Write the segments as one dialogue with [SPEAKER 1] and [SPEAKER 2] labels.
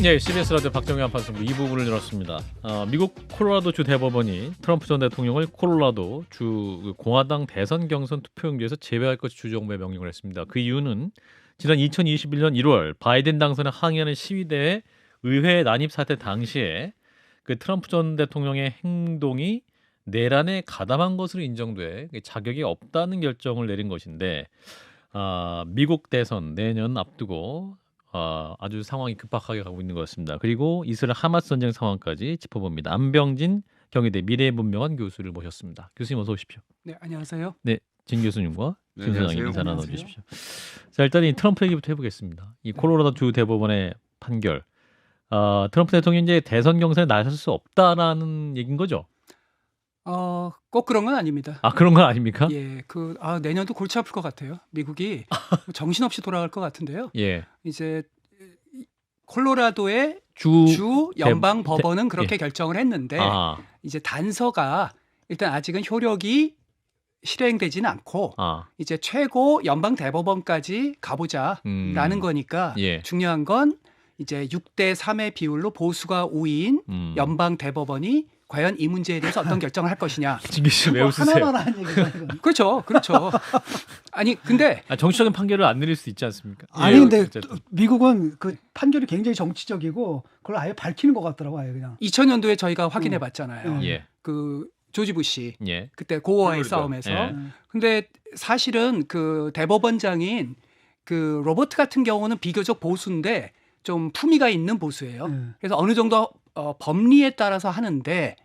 [SPEAKER 1] 네, CBS 라디오 박정희 한판승부 2부를 열었습니다. 미국 콜로라도 주 대법원이 트럼프 전 대통령을 콜로라도 주 공화당 대선 경선 투표용지에서 제외할 것이 주정부에 명령을 했습니다. 그 이유는 지난 2021년 1월 바이든 당선에 항의하는 시위대의 의회 난입 사태 당시에 그 트럼프 전 대통령의 행동이 내란에 가담한 것으로 인정돼 자격이 없다는 결정을 내린 것인데 미국 대선 내년 앞두고 아주 상황이 급박하게 가고 있는 것 같습니다. 그리고 이스라엘 하마스 전쟁 상황까지 짚어봅니다. 안병진 경희대 미래문명한 교수를 모셨습니다. 교수님 어서 오십시오.
[SPEAKER 2] 네, 안녕하세요.
[SPEAKER 1] 네, 진 교수님과
[SPEAKER 3] 네,
[SPEAKER 1] 김 소장님
[SPEAKER 3] 안녕하세요.
[SPEAKER 1] 인사
[SPEAKER 2] 안녕하세요.
[SPEAKER 1] 나눠주십시오. 자, 일단 이 트럼프 얘기부터 해보겠습니다. 이 콜로라도 주 대법원의 판결, 트럼프 대통령이 이제 대선 경선에 나설 수 없다라는 얘기인 거죠?
[SPEAKER 2] 꼭 그런 건 아닙니다.
[SPEAKER 1] 그런 건 아닙니까?
[SPEAKER 2] 예, 내년도 골치 아플 것 같아요. 미국이 정신없이 돌아갈 것 같은데요.
[SPEAKER 1] 예,
[SPEAKER 2] 이제 콜로라도의
[SPEAKER 1] 주
[SPEAKER 2] 주 연방 법원은
[SPEAKER 1] 예.
[SPEAKER 2] 그렇게 결정을 했는데
[SPEAKER 1] 아,
[SPEAKER 2] 이제 단서가 일단 아직은 효력이 실행되지는 않고 이제 최고 연방 대법원까지 가보자라는 거니까
[SPEAKER 1] 예.
[SPEAKER 2] 중요한 건 이제 6대 3의 비율로 보수가 5인 연방 대법원이 과연 이 문제에 대해서 어떤 결정을 할 것이냐.
[SPEAKER 1] 진 교수님 왜 웃으세요?
[SPEAKER 4] 하나만 하는 얘기죠. 이건.
[SPEAKER 2] 그렇죠. 아니 근데
[SPEAKER 1] 정치적인 판결을 안 내릴 수 있지 않습니까?
[SPEAKER 4] 아니
[SPEAKER 1] 예,
[SPEAKER 4] 근데
[SPEAKER 1] 어쨌든.
[SPEAKER 4] 미국은 그 판결이 굉장히 정치적이고 그걸 아예 밝히는 것 같더라고요. 아예 그냥.
[SPEAKER 2] 2000년도에 저희가 확인해 봤잖아요.
[SPEAKER 1] 예,
[SPEAKER 2] 그 조지 부시
[SPEAKER 1] 예,
[SPEAKER 2] 그때 고어와의
[SPEAKER 3] 플로리다.
[SPEAKER 2] 싸움에서.
[SPEAKER 1] 예.
[SPEAKER 2] 근데 사실은 그 대법원장인 그 로버트 같은 경우는 비교적 보수인데 좀 품위가 있는 보수예요. 그래서 어느 정도 법리에 따라서 하는데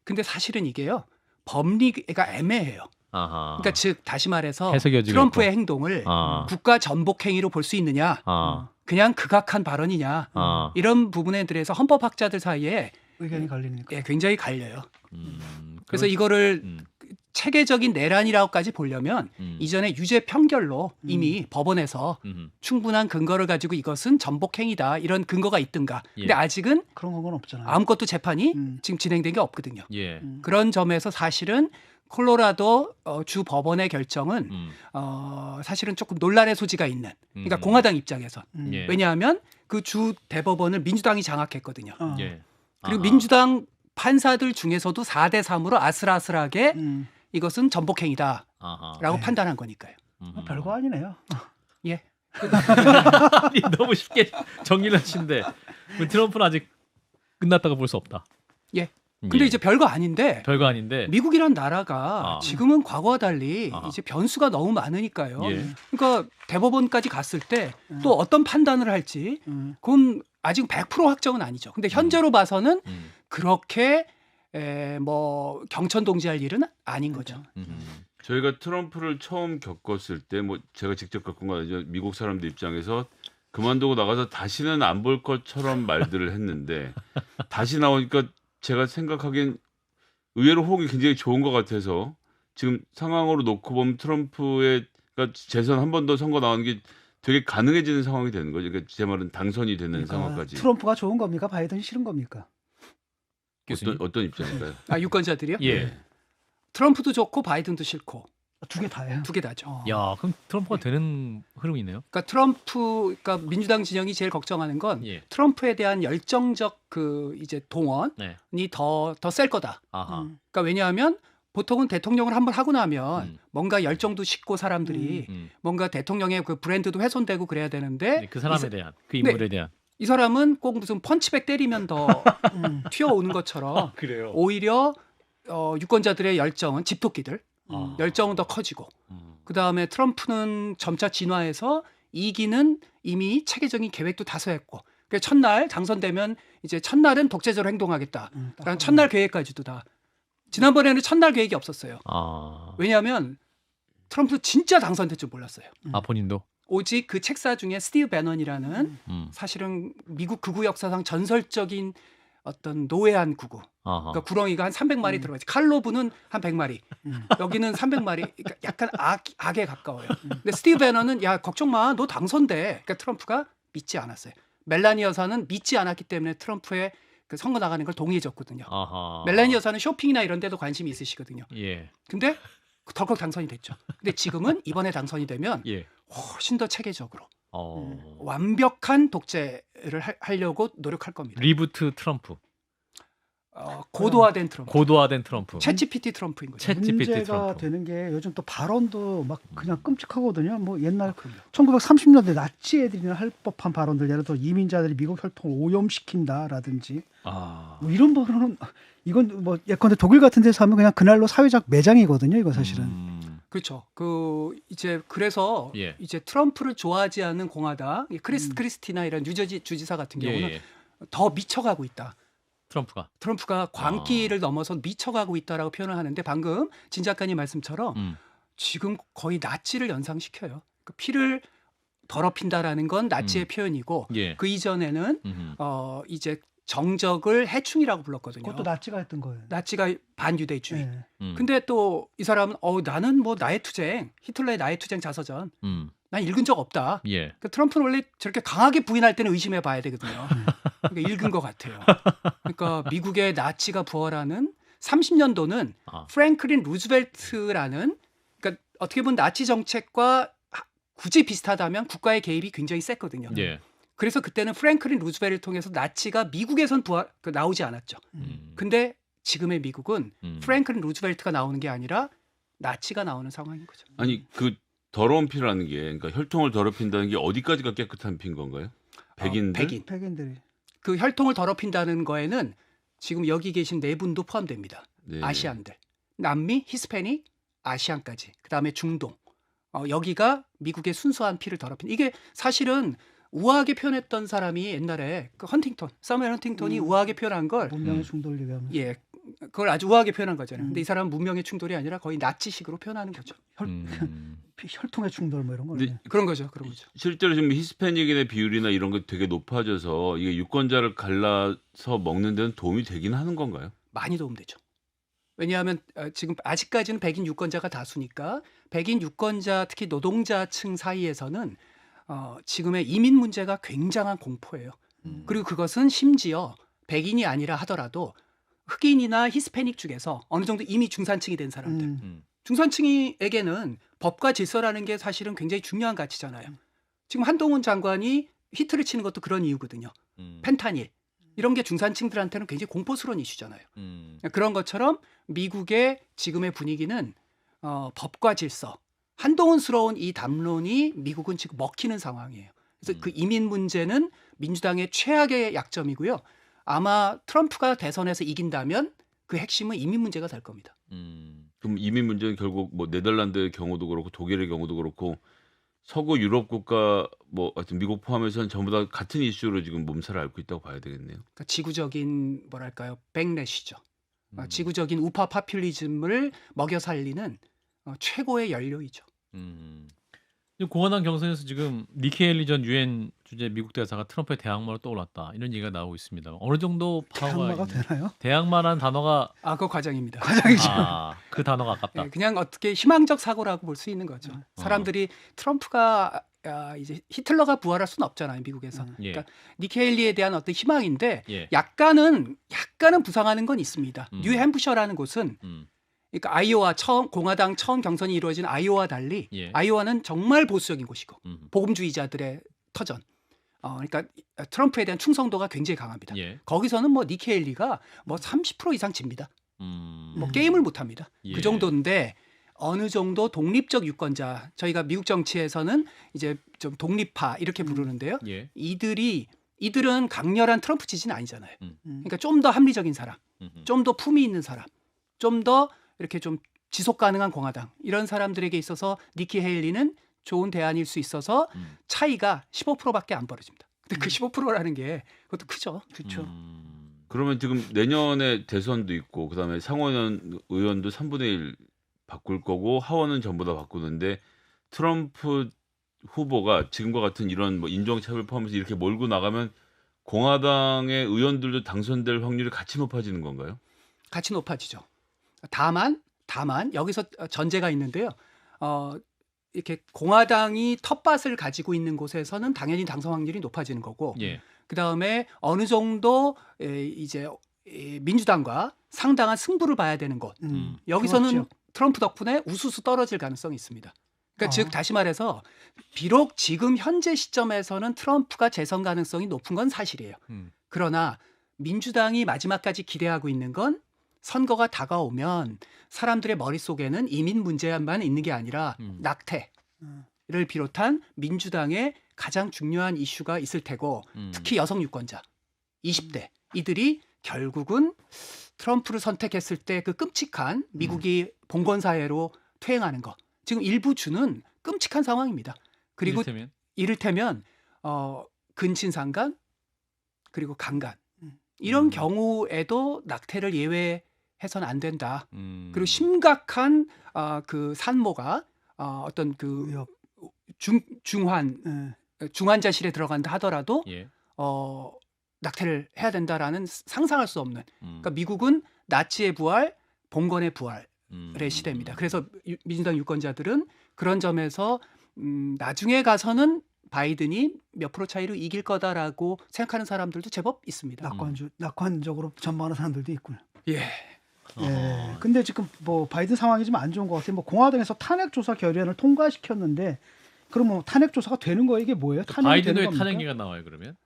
[SPEAKER 2] 근데 사실은 이게요. 법리가 애매해요.
[SPEAKER 1] 아하.
[SPEAKER 2] 그러니까 즉 다시 말해서
[SPEAKER 1] 해석이 여지가
[SPEAKER 2] 트럼프의
[SPEAKER 1] 있고.
[SPEAKER 2] 행동을
[SPEAKER 1] 아.
[SPEAKER 2] 국가 전복 행위로 볼 수 있느냐, 그냥 극악한 발언이냐 이런 부분에 대해서 헌법학자들 사이에
[SPEAKER 4] 의견이 갈리니까.
[SPEAKER 2] 예, 굉장히 갈려요. 그래서
[SPEAKER 1] 그렇-
[SPEAKER 2] 이거를
[SPEAKER 1] 음,
[SPEAKER 2] 체계적인 내란이라고까지 보려면 이전에 유죄 판결로 이미 법원에서
[SPEAKER 1] 음.
[SPEAKER 2] 충분한 근거를 가지고 이것은 전복 행위다 이런 근거가 있든가. 근데
[SPEAKER 1] 예.
[SPEAKER 2] 아직은
[SPEAKER 4] 그런 건 없잖아요.
[SPEAKER 2] 아무것도 재판이
[SPEAKER 4] 음.
[SPEAKER 2] 지금 진행된 게 없거든요.
[SPEAKER 1] 예,
[SPEAKER 2] 그런 점에서 사실은 콜로라도 주 법원의 결정은 사실은 조금 논란의 소지가 있는. 그러니까 공화당 입장에서
[SPEAKER 1] 예.
[SPEAKER 2] 왜냐하면 그 주 대법원을 민주당이 장악했거든요.
[SPEAKER 1] 예.
[SPEAKER 2] 그리고
[SPEAKER 1] 아하.
[SPEAKER 2] 민주당 판사들 중에서도 4대 3으로 아슬아슬하게 이것은 전복행위다라고
[SPEAKER 1] 아하.
[SPEAKER 4] 네.
[SPEAKER 2] 판단한 거니까요.
[SPEAKER 4] 별거 아니네요.
[SPEAKER 2] 예.
[SPEAKER 1] 아니, 너무 쉽게 정리를 하시는데 트럼프는 아직 끝났다고 볼 수 없다.
[SPEAKER 2] 예. 근데 이제 별거 아닌데
[SPEAKER 1] 별거 아닌데.
[SPEAKER 2] 미국이란 나라가 지금은 과거와 달리
[SPEAKER 1] 아하.
[SPEAKER 2] 이제 변수가 너무 많으니까요.
[SPEAKER 1] 예.
[SPEAKER 2] 그러니까 대법원까지 갔을 때 또 어떤 판단을 할지 그건 아직 100% 확정은 아니죠. 근데 현재로 봐서는 그렇게 뭐 경천동지할 일은 아닌 거죠.
[SPEAKER 3] 저희가 트럼프를 처음 겪었을 때 뭐 제가 직접 겪은 건 아니죠. 미국 사람들 입장에서 그만두고 나가서 다시는 안 볼 것처럼 말들을 했는데 다시 나오니까 제가 생각하기엔 의외로 호응이 굉장히 좋은 것 같아서 지금 상황으로 놓고 보면 트럼프의 그러니까 재선 한 번 더 선거 나오는 게 되게 가능해지는 상황이 되는 거죠. 그러니까 제 말은 당선이 되는
[SPEAKER 4] 그러니까
[SPEAKER 3] 상황까지.
[SPEAKER 4] 트럼프가 좋은 겁니까? 바이든이 싫은 겁니까?
[SPEAKER 1] 교수님.
[SPEAKER 3] 어떤 입장인가요?
[SPEAKER 2] 유권자들이요?
[SPEAKER 1] 예.
[SPEAKER 2] 트럼프도 좋고 바이든도 싫고
[SPEAKER 4] 두 개 다예요.
[SPEAKER 2] 두 개 다죠.
[SPEAKER 1] 야, 그럼 트럼프가 되는 흐름이네요.
[SPEAKER 2] 그러니까 그러니까 민주당 진영이 제일 걱정하는 건
[SPEAKER 1] 예.
[SPEAKER 2] 트럼프에 대한 열정적 그 이제 동원이
[SPEAKER 1] 네.
[SPEAKER 2] 더 셀 거다.
[SPEAKER 1] 아하.
[SPEAKER 2] 그러니까 왜냐하면 보통은 대통령을 한번 하고 나면 뭔가 열정도 식고 사람들이
[SPEAKER 1] 음.
[SPEAKER 2] 뭔가 대통령의 그 브랜드도 훼손되고 그래야 되는데
[SPEAKER 1] 네, 그 사람에 대한 그 인물에 대한.
[SPEAKER 2] 이 사람은 꼭 무슨 펀치백 때리면 더 튀어오는 것처럼
[SPEAKER 1] 그래요.
[SPEAKER 2] 오히려 유권자들의 열정은 집토끼들 열정은 더 커지고 그 다음에 트럼프는 점차 진화해서 이기는 이미 체계적인 계획도 다수했고 그래서 첫날 당선되면 이제 첫날은 독재적으로 행동하겠다라는 첫날 계획까지도 다 지난번에는 첫날 계획이 없었어요. 왜냐하면 트럼프 진짜 당선될 줄 몰랐어요.
[SPEAKER 1] 본인도.
[SPEAKER 2] 오직 그 책사 중에 스티브 배넌이라는 사실은 미국 극우 역사상 전설적인 어떤 노예한 구구. 그러니까 구렁이가 한 300마리 들어가지. 칼로브는 한 100마리. 여기는 300마리. 그러니까 약간 악에 가까워요. 근데 스티브 배너는 야 걱정 마. 너 당선돼. 그러니까 트럼프가 믿지 않았어요. 멜라니 여사는 믿지 않았기 때문에 트럼프의 그 선거 나가는 걸 동의해줬거든요. 멜라니 여사는 쇼핑이나 이런 데도 관심이 있으시거든요.
[SPEAKER 1] 예.
[SPEAKER 2] 근데 덜컥 당선이 됐죠. 근데 지금은 이번에 당선이 되면
[SPEAKER 1] 예.
[SPEAKER 2] 훨씬 더 체계적으로 완벽한 독재를 하려고 노력할 겁니다.
[SPEAKER 1] 리부트 트럼프.
[SPEAKER 2] 고도화된 트럼프.
[SPEAKER 1] 고도화된 트럼프.
[SPEAKER 2] 챗GPT 트럼프인 거죠.
[SPEAKER 1] 챗GPT
[SPEAKER 4] 문제가
[SPEAKER 1] 트럼프.
[SPEAKER 4] 되는 게 요즘 또 발언도 막 그냥 끔찍하거든요. 뭐 옛날
[SPEAKER 2] 그럼요.
[SPEAKER 4] 1930년대 나치 애들이나 할 법한 발언들, 예를 들어 이민자들이 미국 혈통을 오염시킨다라든지 뭐 이런 발언은 이건 뭐 예컨대 독일 같은 데서 하면 그냥 그날로 사회적 매장이거든요. 이거 사실은.
[SPEAKER 2] 그렇죠. 이제 그래서
[SPEAKER 1] 예.
[SPEAKER 2] 이제 트럼프를 좋아하지 않는 공화당 크리스티나 이런 뉴저지 주지사 같은 경우는 더 미쳐가고 있다. 트럼프가 광기를 넘어서 미쳐가고 있다라고 표현을 하는데 방금 진 작가님 말씀처럼 지금 거의 나치를 연상시켜요. 그 피를 더럽힌다라는 건 나치의 표현이고 그 이전에는 이제 정적을 해충이라고 불렀거든요.
[SPEAKER 4] 그것도 나치가 했던 거예요.
[SPEAKER 2] 나치가 반유대주의.
[SPEAKER 4] 네.
[SPEAKER 2] 근데 또 이 사람은 나는 뭐 나의 투쟁, 히틀러의 나의 투쟁 자서전 난 읽은 적 없다. 그 트럼프는 원래 저렇게 강하게 부인할 때는 의심해 봐야 되거든요. 그러니까 읽은 것 같아요. 그러니까 미국의 나치가 부활하는 30년도는 프랭클린 루즈벨트라는, 그러니까 어떻게 보면 나치 정책과 굳이 비슷하다면 국가의 개입이 굉장히 셌거든요. 그래서 그때는 프랭클린 루즈벨트를 통해서 나치가 미국에선 나오지 않았죠. 근데 지금의 미국은 프랭클린 루즈벨트가 나오는 게 아니라 나치가 나오는 상황인 거죠.
[SPEAKER 3] 아니 그 더러운 피라는 게, 그러니까 혈통을 더럽힌다는 게 어디까지가 깨끗한 피인 건가요?
[SPEAKER 4] 백인들이.
[SPEAKER 2] 그 혈통을 더럽힌다는 거에는 지금 여기 계신 네 분도 포함됩니다.
[SPEAKER 3] 네.
[SPEAKER 2] 아시안들, 남미, 히스패닉, 아시안까지. 그다음에 중동. 여기가 미국의 순수한 피를 더럽힌. 이게 사실은 우아하게 표현했던 사람이 옛날에 그 사무엘 헌팅턴이 우아하게 표현한 걸
[SPEAKER 4] 문명의 충돌 얘기하면.
[SPEAKER 2] 그걸 아주 우아하게 표현한 거잖아요. 근데 이 사람은 문명의 충돌이 아니라 거의 나치식으로 표현하는 거죠.
[SPEAKER 4] 혈통의 충돌 뭐 이런 거.
[SPEAKER 2] 그런 거죠.
[SPEAKER 3] 실제로 지금 히스패닉인의 비율이나 이런 게 되게 높아져서 이게 유권자를 갈라서 먹는 데는 도움이 되긴 하는 건가요?
[SPEAKER 2] 많이 도움되죠. 왜냐하면 지금 아직까지는 백인 유권자가 다수니까 백인 유권자, 특히 노동자층 사이에서는 지금의 이민 문제가 굉장한 공포예요. 그리고 그것은 심지어 백인이 아니라 하더라도 흑인이나 히스패닉 중에서 어느 정도 이미 중산층이 된 사람들, 중산층에게는 법과 질서라는 게 사실은 굉장히 중요한 가치잖아요. 지금 한동훈 장관이 히트를 치는 것도 그런 이유거든요. 펜타닐 이런 게 중산층들한테는 굉장히 공포스러운 이슈잖아요. 그런 것처럼 미국의 지금의 분위기는 법과 질서, 한동훈스러운 이 담론이 미국은 지금 먹히는 상황이에요. 그래서 그 이민 문제는 민주당의 최악의 약점이고요. 아마 트럼프가 대선에서 이긴다면 그 핵심은 이민 문제가 될 겁니다.
[SPEAKER 3] 그럼 이민 문제는 결국 뭐 네덜란드의 경우도 그렇고 독일의 경우도 그렇고 서구 유럽 국가 뭐 하여튼 미국 포함해서는 전부 다 같은 이슈로 지금 몸살을 앓고 있다고 봐야 되겠네요.
[SPEAKER 2] 그러니까 지구적인 뭐랄까요, 백래시죠. 지구적인 우파 파퓰리즘을 먹여 살리는 최고의 연료이죠.
[SPEAKER 1] 공화당 경선에서 지금 니키 헤일리 전 유엔 주재 미국 대사가 트럼프의 대항마로 떠올랐다 이런 얘기가 나오고 있습니다. 어느 정도
[SPEAKER 4] 대항마가 되나요?
[SPEAKER 1] 대항마라는 단어가
[SPEAKER 2] 그거 과장입니다.
[SPEAKER 4] 과장이죠.
[SPEAKER 1] 그 단어가 아깝다.
[SPEAKER 2] 네, 그냥 어떻게 희망적 사고라고 볼 수 있는 거죠. 사람들이 트럼프가 이제 히틀러가 부활할 수는 없잖아요, 미국에서. 그러니까 니키 헤일리에 대한 어떤 희망인데 약간은 부상하는 건 있습니다. 뉴햄프셔라는 곳은 그러니까 아이오와 공화당 처음 경선이 이루어진 아이오와 달리 아이오와는 정말 보수적인 곳이고 복음주의자들의 터전. 그러니까 트럼프에 대한 충성도가 굉장히 강합니다. 거기서는 뭐 니키 헤일리가 뭐 30% 이상 집니다. 뭐 게임을 못 합니다. 그 정도인데 어느 정도 독립적 유권자, 저희가 미국 정치에서는 이제 좀 독립파 이렇게 부르는데요. 이들은 강렬한 트럼프 지지는 아니잖아요. 그러니까 좀 더 합리적인 사람, 좀 더 품위 있는 사람, 좀 더 이렇게 좀 지속 가능한 공화당 이런 사람들에게 있어서 니키 헤일리는 좋은 대안일 수 있어서 차이가 15%밖에 안 벌어집니다. 근데 그 15%라는 게 그것도 크죠.
[SPEAKER 4] 그렇죠.
[SPEAKER 3] 그러면 지금 내년에 대선도 있고 그다음에 상원 의원도 3분의 1 바꿀 거고 하원은 전부 다 바꾸는데 트럼프 후보가 지금과 같은 이런 뭐 인종차별 포함해서 이렇게 몰고 나가면 공화당의 의원들도 당선될 확률이 같이 높아지는 건가요?
[SPEAKER 2] 같이 높아지죠. 다만 여기서 전제가 있는데요. 이렇게 공화당이 텃밭을 가지고 있는 곳에서는 당연히 당선 확률이 높아지는 거고, 그 다음에 어느 정도 이제 민주당과 상당한 승부를 봐야 되는 곳, 여기서는 트럼프 덕분에 우수수 떨어질 가능성이 있습니다. 그러니까 즉 다시 말해서 비록 지금 현재 시점에서는 트럼프가 재선 가능성이 높은 건 사실이에요. 그러나 민주당이 마지막까지 기대하고 있는 건 선거가 다가오면 사람들의 머릿속에는 이민 문제만 있는 게 아니라 낙태를 비롯한 민주당의 가장 중요한 이슈가 있을 테고 특히 여성 유권자 20대 이들이 결국은 트럼프를 선택했을 때 그 끔찍한 미국이 봉건 사회로 퇴행하는 거 지금 일부 주는 끔찍한 상황입니다. 그리고 이를테면 근친상간 그리고 강간 이런 경우에도 낙태를 예외해서는 안 된다. 그리고 심각한 그 산모가 어떤 그 중환자실에 들어간다 하더라도 낙태를 해야 된다라는 상상할 수 없는. 그러니까 미국은 나치의 부활, 봉건의 부활의 시대입니다. 그래서 민주당 유권자들은 그런 점에서 나중에 가서는 바이든이 몇 프로 차이로 이길 거다라고 생각하는 사람들도 제법 있습니다.
[SPEAKER 4] 낙관적으로 전망하는 사람들도 있군요.
[SPEAKER 2] 예.
[SPEAKER 4] 예. 근데 지금 뭐 바이든 상황이 좀 안 좋은 것 같아요. 뭐 공화당에서 탄핵 조사 결의안을 통과시켰는데 그럼 뭐 탄핵 조사가 되는 거예요? 이게 뭐예요?
[SPEAKER 1] 바이든 왜 탄핵이가 나와요 그러면?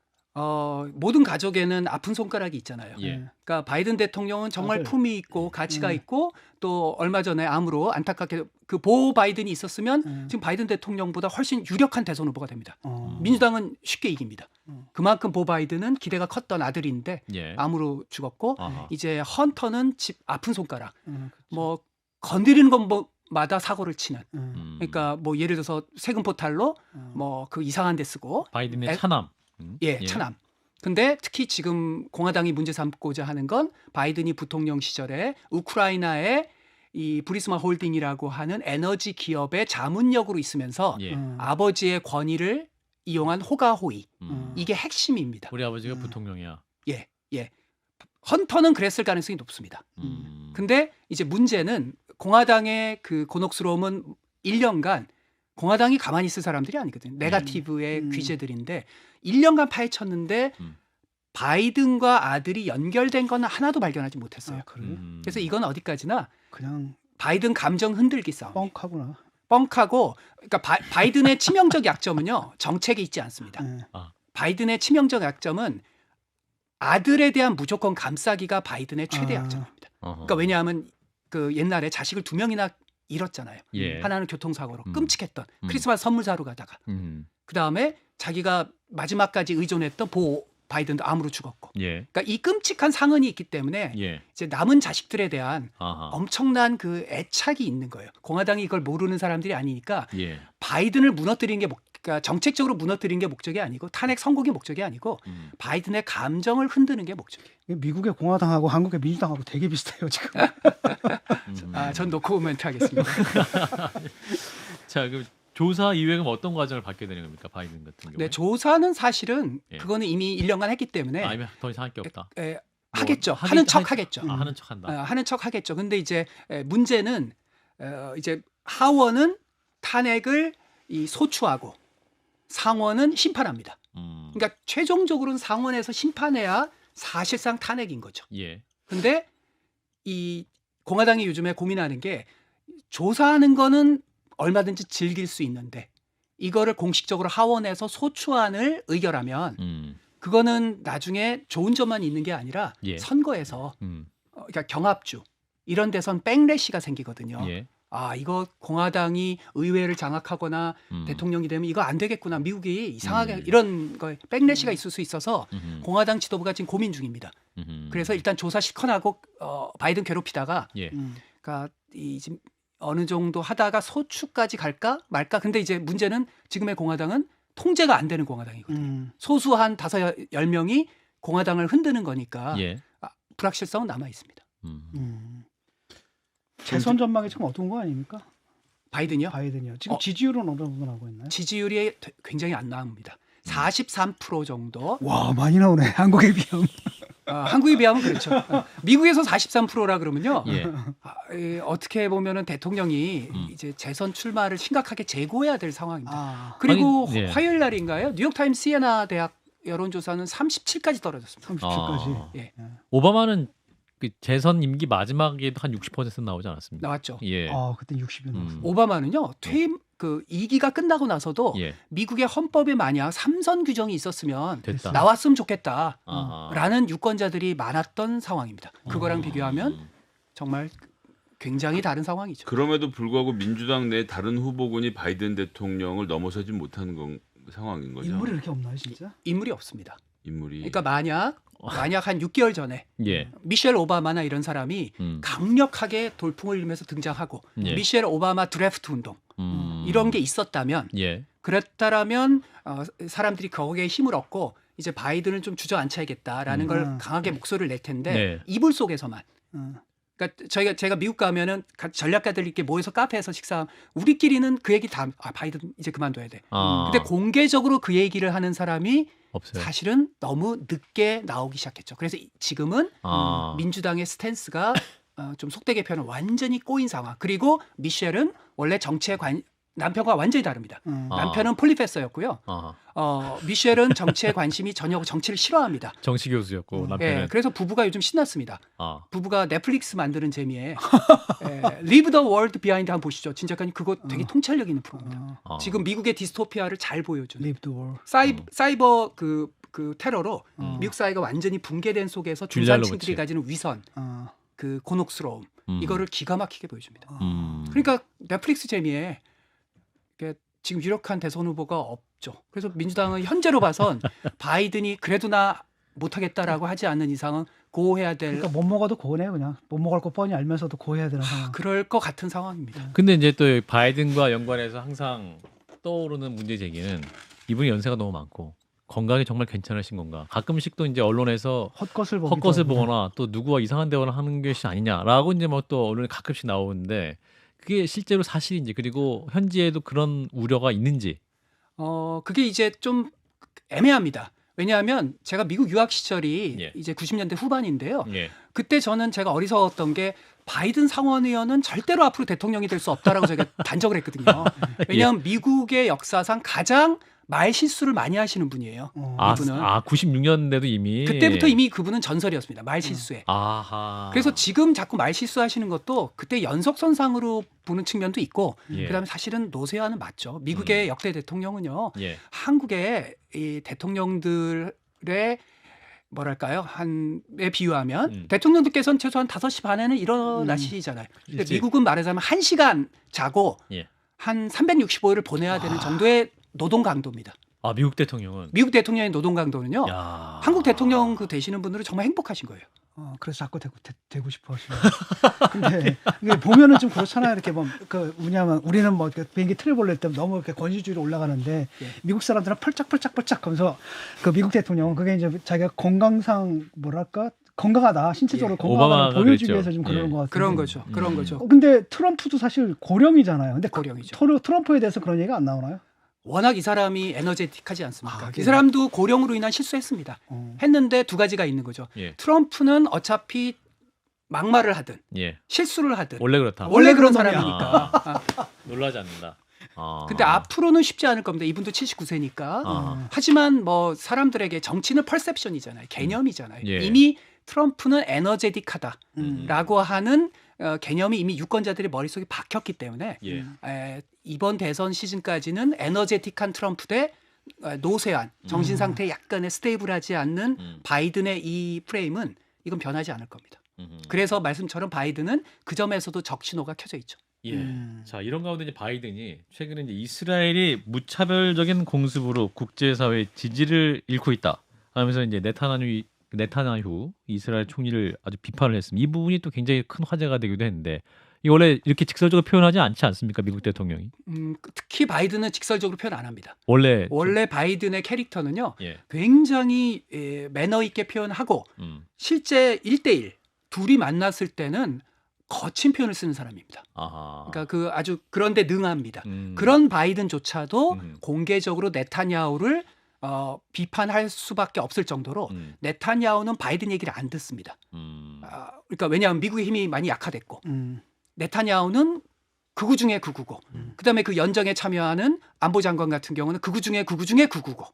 [SPEAKER 2] 모든 가족에는 아픈 손가락이 있잖아요.
[SPEAKER 1] 예.
[SPEAKER 2] 그러니까 바이든 대통령은 정말 품위 있고 가치가 있고 또 얼마 전에 암으로 안타깝게 그 보 바이든이 있었으면 지금 바이든 대통령보다 훨씬 유력한 대선 후보가 됩니다. 민주당은 쉽게 이깁니다. 그만큼 보 바이든은 기대가 컸던 아들인데 암으로 죽었고 이제 헌터는 집 아픈 손가락 뭐 건드리는 것마다 사고를 치는. 그러니까 뭐 예를 들어서 세금 포탈로 뭐 그 이상한 데 쓰고
[SPEAKER 1] 바이든의 차남.
[SPEAKER 2] 차남. 근데 특히 지금 공화당이 문제 삼고자 하는 건 바이든이 부통령 시절에 우크라이나에 이 브리스마 홀딩이라고 하는 에너지 기업의 자문역으로 있으면서 아버지의 권위를 이용한 호가호위. 이게 핵심입니다.
[SPEAKER 1] 우리 아버지가 부통령이야.
[SPEAKER 2] 예. 헌터는 그랬을 가능성이 높습니다. 근데 이제 문제는 공화당의 그 곤혹스러움은 1년간 공화당이 가만히 있을 사람들이 아니거든요. 네거티브의 귀재들인데 1년간 파헤쳤는데 바이든과 아들이 연결된 건 하나도 발견하지 못했어요. 그래서 이건 어디까지나
[SPEAKER 4] 그냥
[SPEAKER 2] 바이든 감정 흔들기 싸움.
[SPEAKER 4] 뻥카구나.
[SPEAKER 2] 뻥카고 그러니까 바이든의 치명적 약점은요. 정책에 있지 않습니다. 바이든의 치명적 약점은 아들에 대한 무조건 감싸기가 바이든의 최대 약점입니다. 그러니까 왜냐하면 그 옛날에 자식을 2명이나 잃었잖아요. 하나는 교통사고로 끔찍했던 크리스마스 선물 사러 가다가 그다음에 자기가 마지막까지 의존했던 보 바이든도 암으로 죽었고 그러니까 이 끔찍한 상흔이 있기 때문에 이제 남은 자식들에 대한 엄청난 그 애착이 있는 거예요. 공화당이 이걸 모르는 사람들이 아니니까 바이든을 무너뜨리는 게 그러니까 정책적으로 무너뜨리는 게 목적이 아니고 탄핵 선고가 목적이 아니고 바이든의 감정을 흔드는 게 목적이에요.
[SPEAKER 4] 미국의 공화당하고 한국의 민주당하고 되게 비슷해요 지금.
[SPEAKER 2] 전 노코멘트 하겠습니다.
[SPEAKER 1] 자, 그 조사 이후에 어떤 과정을 받게 되는 겁니까 바이든 같은 경우?
[SPEAKER 2] 네, 조사는 사실은 그거는 이미 1년간 했기 때문에
[SPEAKER 1] 아니면 더 이상 할 게 없다.
[SPEAKER 2] 하겠죠. 하는 척 하겠죠.
[SPEAKER 1] 하는 척 한다.
[SPEAKER 2] 하는 척 하겠죠. 근데 이제 문제는 이제 하원은 탄핵을 소추하고 상원은 심판합니다. 그러니까 최종적으로는 상원에서 심판해야 사실상 탄핵인 거죠. 근데 이 공화당이 요즘에 고민하는 게 조사하는 거는 얼마든지 즐길 수 있는데 이거를 공식적으로 하원에서 소추안을 의결하면 그거는 나중에 좋은 점만 있는 게 아니라 선거에서 그러니까 경합주 이런 데선 백래시가 생기거든요. 이거 공화당이 의회를 장악하거나 대통령이 되면 이거 안 되겠구나. 미국이 이상하게 이런 거에 백래시가 있을 수 있어서 공화당 지도부가 지금 고민 중입니다. 그래서 일단 조사 실컷하고 바이든 괴롭히다가 그러니까 지금 어느 정도 하다가 소추까지 갈까 말까. 근데 이제 문제는 지금의 공화당은 통제가 안 되는 공화당이거든요. 소수 한 5-10명이 공화당을 흔드는 거니까 불확실성은 남아 있습니다.
[SPEAKER 4] 재선 전망이 참 어두운 거 아닙니까?
[SPEAKER 2] 바이든이요?
[SPEAKER 4] 지금 지지율은 어느 정도 나오고 있나요?
[SPEAKER 2] 지지율이 굉장히 안 나옵니다. 43% 정도.
[SPEAKER 4] 와, 많이 나오네. 한국에 비하면.
[SPEAKER 2] 한국에 비하면 그렇죠. 미국에서 43%라 그러면요. 어떻게 보면은 대통령이 이제 재선 출마를 심각하게 재고해야 될 상황입니다. 그리고 화요일 날인가요? 뉴욕타임스 시에나 대학 여론조사는 37까지 떨어졌습니다.
[SPEAKER 4] 37까지.
[SPEAKER 1] 오바마는 그 재선 임기 마지막에도 한 60% 나오지 않았습니까?
[SPEAKER 2] 나왔죠.
[SPEAKER 4] 그때 60이 나왔어요.
[SPEAKER 2] 오바마는요. 퇴임 그 2기가 끝나고 나서도
[SPEAKER 1] 예.
[SPEAKER 2] 미국의 헌법에 만약 3선 규정이 있었으면
[SPEAKER 1] 됐다.
[SPEAKER 2] 나왔으면 좋겠다라는
[SPEAKER 1] 아하.
[SPEAKER 2] 유권자들이 많았던 상황입니다. 그거랑 비교하면 정말 굉장히 다른 상황이죠.
[SPEAKER 3] 그럼에도 불구하고 민주당 내 다른 후보군이 바이든 대통령을 넘어서지 못하는 상황인 거죠.
[SPEAKER 4] 인물이 이렇게 없나요, 진짜?
[SPEAKER 2] 인물이 없습니다.
[SPEAKER 3] 인물이.
[SPEAKER 2] 그러니까 만약 한 6개월 전에
[SPEAKER 1] 예.
[SPEAKER 2] 미셸 오바마나 이런 사람이 강력하게 돌풍을 일으면서 등장하고
[SPEAKER 1] 예.
[SPEAKER 2] 미셸 오바마 드래프트 운동 이런 게 있었다면
[SPEAKER 1] 예.
[SPEAKER 2] 그랬다라면 사람들이 거기에 힘을 얻고 이제 바이든을 좀 주저앉혀야겠다라는 걸 강하게 목소리를 낼 텐데
[SPEAKER 1] 네.
[SPEAKER 2] 이불 속에서만. 그러니까 제가 미국 가면은 전략가들 이렇게 모여서 카페에서 식사하면 우리끼리는 그 얘기 다 바이든 이제 그만둬야 돼. 근데 공개적으로 그 얘기를 하는 사람이
[SPEAKER 1] 없어요.
[SPEAKER 2] 사실은 너무 늦게 나오기 시작했죠. 그래서 지금은 민주당의 스탠스가 좀 속되게 표현은 완전히 꼬인 상황. 그리고 미셸은 원래 정치에 남편과 완전히 다릅니다. 남편은 폴리페서였고요. 미셸은 정치에 관심이 전혀 없고 정치를 싫어합니다.
[SPEAKER 1] 정치 교수였고 남편은.
[SPEAKER 2] 예, 그래서 부부가 요즘 신났습니다. 부부가 넷플릭스 만드는 재미에 Leave the World Behind 한번 보시죠. 진짜 그거 되게 통찰력 있는 프로입니다. 지금 미국의 디스토피아를 잘 보여준.
[SPEAKER 4] Leave the world.
[SPEAKER 2] 사이버 그 테러로 미국 사회가 완전히 붕괴된 속에서 중산층들이 가지는 위선, 그 곤혹스러움 이거를 기가 막히게 보여줍니다. 그러니까 넷플릭스 재미에 지금 유력한 대선 후보가 없죠. 그래서 민주당은 현재로 봐선 바이든이 그래도 나 못하겠다라고 하지 않는 이상은 고해야 될.
[SPEAKER 4] 그러니까 못 먹어도 고해요, 그냥. 못 먹을 거 뻔히 알면서도 고해야 되는 상황.
[SPEAKER 2] 그럴 것 같은 상황입니다.
[SPEAKER 1] 근데 이제 또 바이든과 연관해서 항상 떠오르는 문제 제기는 이분이 연세가 너무 많고 건강이 정말 괜찮으신 건가? 가끔씩 또 이제 언론에서
[SPEAKER 4] 헛것을
[SPEAKER 1] 보거나 또 누구와 이상한 대화를 하는 것이 아니냐라고 이제 뭐 또 언론에 가끔씩 나오는데 그게 실제로 사실인지 그리고 현지에도 그런 우려가 있는지.
[SPEAKER 2] 그게 이제 좀 애매합니다. 왜냐하면 제가 미국 유학 시절이 이제 90년대 후반인데요. 그때 제가 어리석었던 게 바이든 상원의원은 절대로 앞으로 대통령이 될 수 없다라고 제가 단정을 했거든요. 왜냐하면 미국의 역사상 가장 말 실수를 많이 하시는 분이에요. 이분은.
[SPEAKER 1] 96년대도 이미.
[SPEAKER 2] 그때부터 이미 그분은 전설이었습니다. 말 실수에. 그래서 지금 자꾸 말 실수하시는 것도 그때 연속선상으로 보는 측면도 있고 그다음에 사실은 노세아는 맞죠. 미국의 역대 대통령은요. 한국의 이 대통령들의 뭐랄까요? 한에 비유하면 대통령들께서는 최소한 5시 반에는 일어나시잖아요. 근데 미국은 말하자면 1시간 자고 한 365일을 보내야 되는 정도의 노동 강도입니다.
[SPEAKER 1] 미국 대통령은?
[SPEAKER 2] 미국 대통령의 노동 강도는요. 한국 대통령 되시는 분들은 정말 행복하신 거예요.
[SPEAKER 4] 그래서 자꾸 되고 싶어 하시는. 근데 이게 보면은 좀 그렇잖아요. 이렇게 뭐냐면 우리는 뭐 비행기 트래블 때 너무 이렇게 권위주의로 올라가는데 미국 사람들은 펄짝펄짝펄짝 하면서 그 미국 대통령은 그게 이제 자기가 건강상 뭐랄까 건강하다 신체적으로 건강하다 보여주기 위해서 좀 그런 것 같아요.
[SPEAKER 2] 그런 거죠. 그런 거죠.
[SPEAKER 4] 근데 트럼프도 사실 고령이잖아요. 근데
[SPEAKER 2] 고령이죠.
[SPEAKER 4] 트럼프에 대해서 그런 얘기가 안 나오나요?
[SPEAKER 2] 워낙 이 사람이 에너제틱하지 않습니까? 이 사람도 고령으로 인한 실수했습니다. 했는데 두 가지가 있는 거죠. 트럼프는 어차피 막말을 하든 실수를 하든
[SPEAKER 1] 원래 그렇다.
[SPEAKER 2] 원래 그런 사람이니까
[SPEAKER 1] 놀라지 않는다.
[SPEAKER 2] 근데 앞으로는 쉽지 않을 겁니다. 이분도 79세니까. 하지만 뭐 사람들에게 정치는 퍼셉션이잖아요. 개념이잖아요. 이미 트럼프는 에너제틱하다라고 하는 개념이 이미 유권자들의 머릿속에 박혔기 때문에 이번 대선 시즌까지는 에너제틱한 트럼프 대 노쇠한 정신 상태 약간의 스테이블하지 않는 바이든의 이 프레임은 이건 변하지 않을 겁니다. 그래서 말씀처럼 바이든은 그 점에서도 적신호가 켜져 있죠.
[SPEAKER 1] 자, 이런 가운데 이제 바이든이 최근에 이제 이스라엘이 무차별적인 공습으로 국제사회의 지지를 잃고 있다 하면서 이제 네타냐후 이스라엘 총리를 아주 비판을 했습니다. 이 부분이 또 굉장히 큰 화제가 되기도 했는데 이 원래 이렇게 직설적으로 표현하지 않지 않습니까? 미국 대통령이.
[SPEAKER 2] 특히 바이든은 직설적으로 표현 안 합니다.
[SPEAKER 1] 원래
[SPEAKER 2] 바이든의 캐릭터는요. 굉장히 매너 있게 표현하고 실제 1대1 둘이 만났을 때는 거친 표현을 쓰는 사람입니다. 그러니까 그 아주 그런데 능합니다. 그런 바이든조차도 공개적으로 네타냐후를 비판할 수밖에 없을 정도로 네타냐후는 바이든 얘기를 안 듣습니다. 그러니까 왜냐하면 미국의 힘이 많이 약화됐고 네타냐후는 극우 중에 극우고 그다음에 그 연정에 참여하는 안보장관 같은 경우는 극우 중에 극우 중에 극우고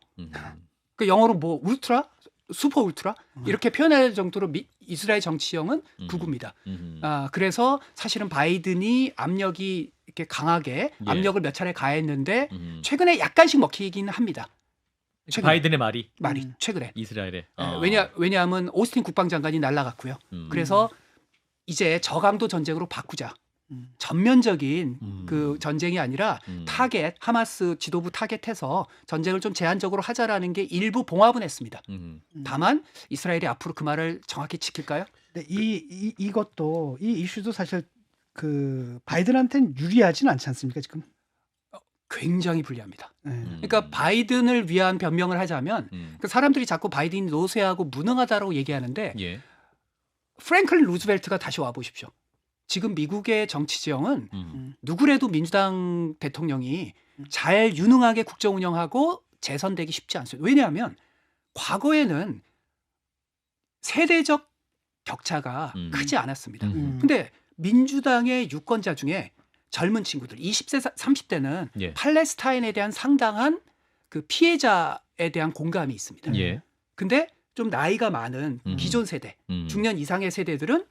[SPEAKER 2] 그 영어로 뭐 울트라? 슈퍼 울트라? 이렇게 표현할 정도로 이스라엘 정치형은 극우입니다. 그래서 사실은 바이든이 압력이 이렇게 강하게
[SPEAKER 1] 예.
[SPEAKER 2] 압력을 몇 차례 가했는데 최근에 약간씩 먹히긴 합니다. 최근에.
[SPEAKER 1] 바이든의 말이
[SPEAKER 2] 최근에.
[SPEAKER 1] 이스라엘에.
[SPEAKER 2] 왜냐하면 오스틴 국방장관이 날아갔고요. 그래서 이제 저강도 전쟁으로 바꾸자. 전면적인 그 전쟁이 아니라 타겟 하마스 지도부 타겟해서 전쟁을 좀 제한적으로 하자라는 게 일부 봉합은 했습니다. 다만 이스라엘이 앞으로 그 말을 정확히 지킬까요?
[SPEAKER 4] 네, 이것도 이 이슈도 사실 그 바이든한테는 유리하진 않지 않습니까 지금?
[SPEAKER 2] 굉장히 불리합니다.
[SPEAKER 4] 네.
[SPEAKER 2] 그러니까 바이든을 위한 변명을 하자면 그 사람들이 자꾸 바이든이 노쇠하고 무능하다고 얘기하는데
[SPEAKER 1] 예.
[SPEAKER 2] 프랭클린 루즈벨트가 다시 와 보십시오. 지금 미국의 정치 지형은 누구래도 민주당 대통령이 잘 유능하게 국정 운영하고 재선되기 쉽지 않습니다. 왜냐하면 과거에는 세대적 격차가 크지 않았습니다. 근데 민주당의 유권자 중에 젊은 친구들 20세 30대는
[SPEAKER 1] 예.
[SPEAKER 2] 팔레스타인에 대한 상당한 그 피해자에 대한 공감이 있습니다.
[SPEAKER 1] 예.
[SPEAKER 2] 근데 좀 나이가 많은 기존 세대, 중년 이상의 세대들은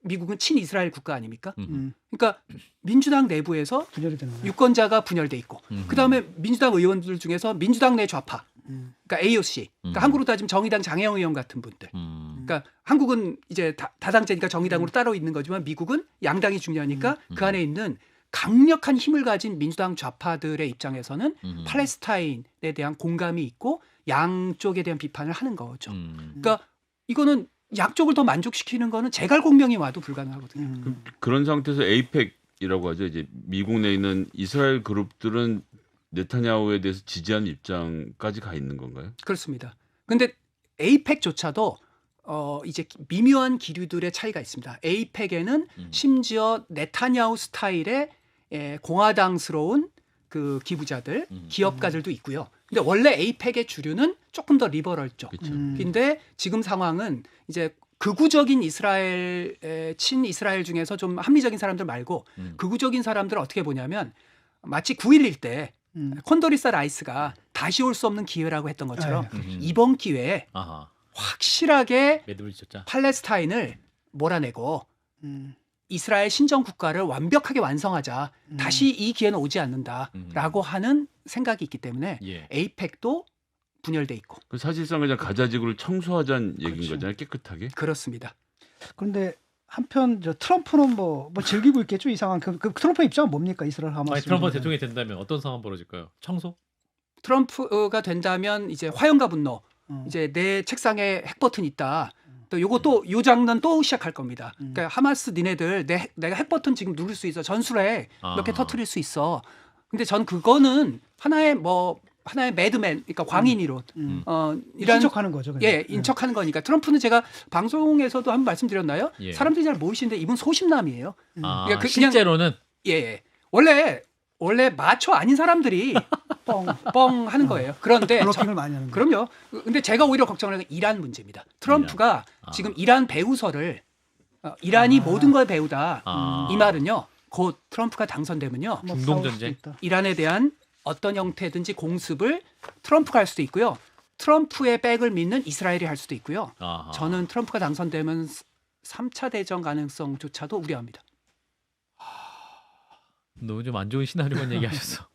[SPEAKER 2] 미국은 친이스라엘 국가 아닙니까? 그러니까 민주당 내부에서
[SPEAKER 4] 분열이 되는 거예요.
[SPEAKER 2] 유권자가 분열돼 있고 그다음에 민주당 의원들 중에서 민주당 내 좌파, 그러니까 AOC, 그러니까 한국으로 따지면 정의당 장혜영 의원 같은 분들. 그러니까 한국은 이제 다당제니까 정의당으로 따로 있는 거지만 미국은 양당이 중요하니까 그 안에 있는 강력한 힘을 가진 민주당 좌파들의 입장에서는 팔레스타인에 대한 공감이 있고 양쪽에 대한 비판을 하는 거죠. 그러니까 이거는 양쪽을 더 만족시키는 거는 제갈공명이 와도 불가능하거든요.
[SPEAKER 3] 그런 상태에서 에이펙이라고 하죠. 이제 미국 내에 있는 이스라엘 그룹들은 네타냐후에 대해서 지지하는 입장까지 가 있는 건가요?
[SPEAKER 2] 그렇습니다. 근데 에이펙조차도 이제 미묘한 기류들의 차이가 있습니다. 에이펙에는 심지어 네타냐후 스타일의 공화당스러운 그 기부자들, 기업가들도 있고요. 근데 원래 에이펙의 주류는 조금 더 리버럴 쪽. 근데 지금 상황은 이제 극우적인 이스라엘 친이스라엘 중에서 좀 합리적인 사람들 말고 극우적인 사람들을 어떻게 보냐면 마치 9.11 때 콘도리사 라이스가 다시 올 수 없는 기회라고 했던 것처럼 이번 기회에 확실하게 팔레스타인을 몰아내고 이스라엘 신정 국가를 완벽하게 완성하자. 다시 이 기회는 오지 않는다라고 하는 생각이 있기 때문에 에이펙도 분열돼 있고.
[SPEAKER 3] 사실상 그냥 가자 지구를 청소하자는 얘기인
[SPEAKER 2] 그렇죠.
[SPEAKER 3] 거잖아요. 깨끗하게.
[SPEAKER 2] 그렇습니다.
[SPEAKER 4] 그런데 한편 트럼프는 뭐 즐기고 있겠죠 이 상황. 그 트럼프 입장은 뭡니까 이스라엘 하마스?
[SPEAKER 1] 트럼프 대통령이 된다면 어떤 상황 벌어질까요? 청소?
[SPEAKER 2] 트럼프가 된다면 이제 화염과 분노. 이제 내 책상에 핵 버튼 있다. 또 요것도 요 장난 또 시작할 겁니다. 그러니까 하마스 니네들 내가 핵 버튼 지금 누를 수 있어. 전술핵 몇 개 터뜨릴 수 있어. 근데 전 그거는 하나의 매드맨, 그러니까 광인이론, 이런
[SPEAKER 4] 인척하는 거죠. 그냥.
[SPEAKER 2] 예, 인척하는 거니까. 트럼프는 제가 방송에서도 한번 말씀드렸나요?
[SPEAKER 1] 예.
[SPEAKER 2] 사람들이 잘 모르시는데 이분 소심남이에요. 그러니까
[SPEAKER 1] 실제로는
[SPEAKER 2] 예, 원래 마초 아닌 사람들이 뻥 하는 거예요. 그런데
[SPEAKER 4] 블로킹을 많이 하는 거예요.
[SPEAKER 2] 그럼요. 근데 제가 오히려 걱정하는 건 이란 문제입니다. 트럼프가 지금 이란 배후설을 이란이 모든 걸 배우다 이 말은요. 곧 트럼프가 당선되면요.
[SPEAKER 1] 중동 전쟁,
[SPEAKER 2] 이란에 대한 어떤 형태든지 공습을 트럼프가 할 수도 있고요. 트럼프의 백을 믿는 이스라엘이 할 수도 있고요. 저는 트럼프가 당선되면 3차 대전 가능성조차도 우려합니다.
[SPEAKER 1] 너무 좀 안 좋은 시나리오만 얘기하셨어.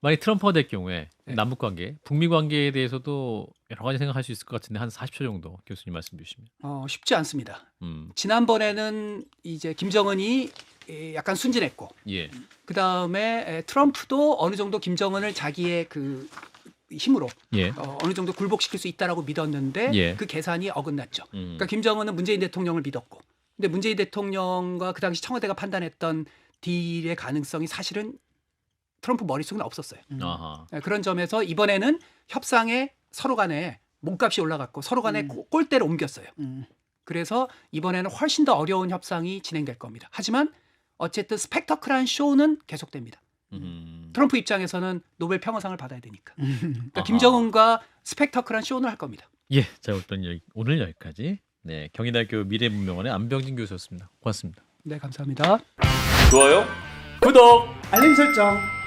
[SPEAKER 1] 만약 트럼프가 될 경우에 남북 관계, 북미 관계에 대해서도 여러 가지 생각할 수 있을 것 같은데 한 40초 정도 교수님 말씀 주시면.
[SPEAKER 2] 쉽지 않습니다. 지난번에는 이제 김정은이 약간 순진했고, 그 다음에 트럼프도 어느 정도 김정은을 자기의 그 힘으로 어느 정도 굴복시킬 수 있다라고 믿었는데 그 계산이 어긋났죠. 그러니까 김정은은 문재인 대통령을 믿었고, 근데 문재인 대통령과 그 당시 청와대가 판단했던 딜의 가능성이 사실은 트럼프 머릿속에는 없었어요. 그런 점에서 이번에는 협상에 서로 간에 몸값이 올라갔고 서로 간에 꼴대를 옮겼어요. 그래서 이번에는 훨씬 더 어려운 협상이 진행될 겁니다. 하지만 어쨌든 스펙터클한 쇼는 계속됩니다. 트럼프 입장에서는 노벨 평화상을 받아야 되니까. 그러니까 김정은과 스펙터클한 쇼는 할 겁니다.
[SPEAKER 1] 예, 자 오늘 여기까지. 네, 경희대학교 미래문명원의 안병진 교수였습니다. 고맙습니다.
[SPEAKER 2] 네, 감사합니다.
[SPEAKER 3] 좋아요.
[SPEAKER 1] 구독,
[SPEAKER 4] 알림 설정.